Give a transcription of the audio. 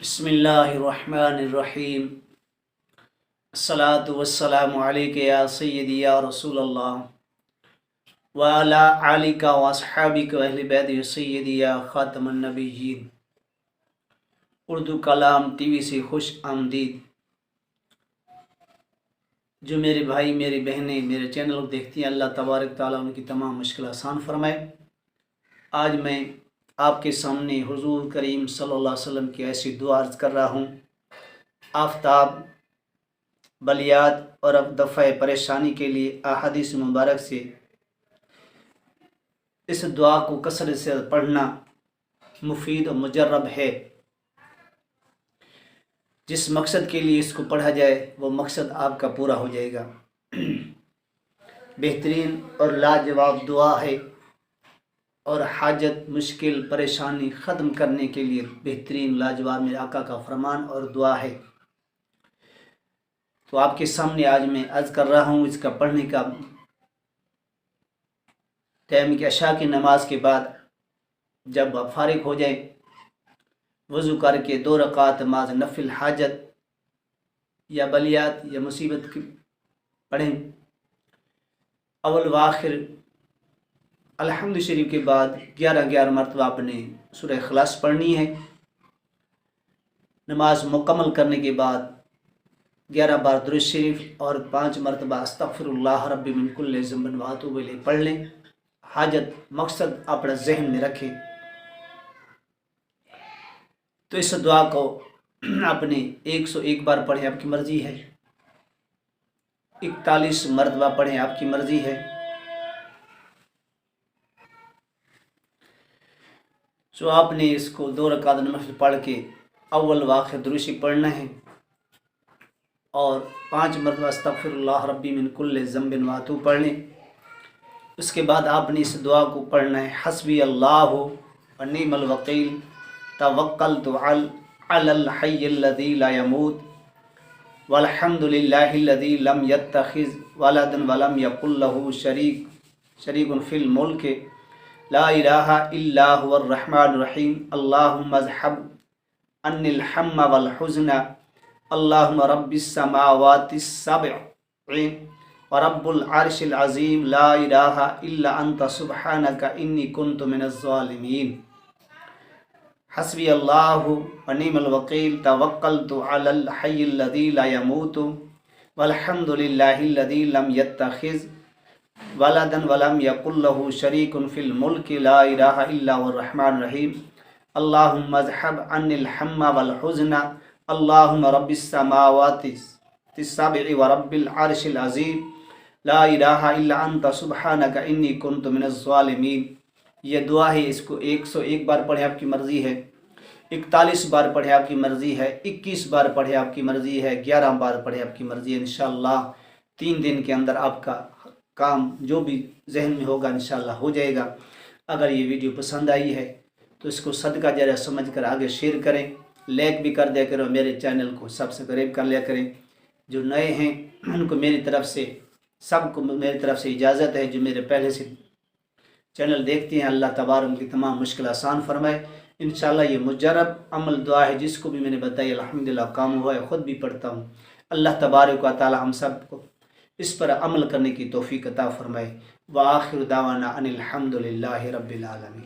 بسم اللہ الرحمن الرحیم الصلاۃ والسلام علیک یا سیدی یا رسول اللہ وعلی آلک واصحابک واہل بیت سیدی یا خاتم النبیین۔ اردو کلام ٹی وی سے خوش آمدید۔ جو میرے بھائی میری بہنیں میرے چینل کو دیکھتی ہیں، اللہ تبارک تعالیٰ ان کی تمام مشکل آسان فرمائے۔ آج میں آپ کے سامنے حضور کریم صلی اللہ علیہ وسلم کی ایسی دعا عرض کر رہا ہوں۔ آفتاب، بلیات اور دفع پریشانی کے لیے احادیث مبارک سے اس دعا کو کثرت سے پڑھنا مفید و مجرب ہے۔ جس مقصد کے لیے اس کو پڑھا جائے وہ مقصد آپ کا پورا ہو جائے گا۔ بہترین اور لاجواب دعا ہے، اور حاجت، مشکل، پریشانی ختم کرنے کے لیے بہترین لاجواب میرے آقا کا فرمان اور دعا ہے۔ تو آپ کے سامنے آج میں عرض کر رہا ہوں۔ اس کا پڑھنے کا ٹائم کی عشاء کی نماز کے بعد جب آپ فارغ ہو جائیں، وضو کر کے 2 رکعت نماز نفل حاجت یا بلیات یا مصیبت کی پڑھیں۔ اول و آخر الحمد شریف کے بعد 11 مرتبہ آپ نے سورہ اخلاص پڑھنی ہے۔ نماز مکمل کرنے کے بعد 11 بار درود شریف اور 5 مرتبہ استغفر اللہ ربی من کل ذنب و اتوب الیہ پڑھ لیں۔ حاجت، مقصد اپنا ذہن میں رکھیں۔ تو اس دعا کو اپنے 101 بار پڑھیں، آپ کی مرضی ہے۔ 41 مرتبہ پڑھیں، آپ کی مرضی ہے۔ سو آپ نے اس کو 2 رکعت نفل پڑھ کے اول و آخر درود شریف پڑھنا ہے، اور 5 مرتبہ استغفر اللہ ربی من کل ذنب و اتوب پڑھ لیں۔ اس کے بعد آپ نے اس دعا کو پڑھنا ہے، حسبی اللہ و نعم الوکیل توکلت علی الحی الذی لا یموت والحمد للہ الذی لم یتخذ ولدا ولم یکن لہ شریک فی الملک لا الہ الا هو الرحمن الرحیم اللہم اذھب عنی الہم والحزن اللہم رب السماوات السبع ورب العرش العظیم لا الہ الا انت سبحانک انی کنت من الظالمین۔ حسبی اللہ ونعم الوکیل توکلت علی الحی الذی لا یموت والحمد للہ الذی لم یتخذ ولدا ولم یکن لہ شریک فی الملک لا الہ الا هو الرحمن الرحیم اللہم اذھب عنی الہم والحزن اللہم رب السماوات السبع ورب العرش العظیم لا الہ الا انت سبحانک انی کنت من الظالمین۔ یہ دعا ہے، اس کو 101 بار پڑھیں، آپ کی مرضی ہے۔ 41 بار پڑھیں، آپ کی مرضی ہے۔ 21 بار پڑھیں، آپ کی مرضی ہے۔ 11 بار پڑھیں، آپ کی مرضی ہے۔ انشاءاللہ 3 دن کے اندر آپ کا کام جو بھی ذہن میں ہوگا انشاءاللہ ہو جائے گا۔ اگر یہ ویڈیو پسند آئی ہے تو اس کو صدقہ جاریہ سمجھ کر آگے شیئر کریں، لائک بھی کر دیا کریں، میرے چینل کو سبسکرائب کر لیا کریں۔ جو نئے ہیں ان کو میری طرف سے سب کو میری طرف سے اجازت ہے، جو میرے پہلے سے چینل دیکھتے ہیں، اللہ تبارک ان کی تمام مشکل آسان فرمائے۔ انشاءاللہ یہ مجرب عمل دعا ہے، جس کو بھی میں نے بتائی الحمدللہ کام ہوا ہے، خود بھی پڑھتا ہوں۔ اللہ تبارک و تعالی ہم سب کو اس پر عمل کرنے کی توفیق عطا فرمائے۔ وآخر دعوانا ان الحمدللہ رب العالمین۔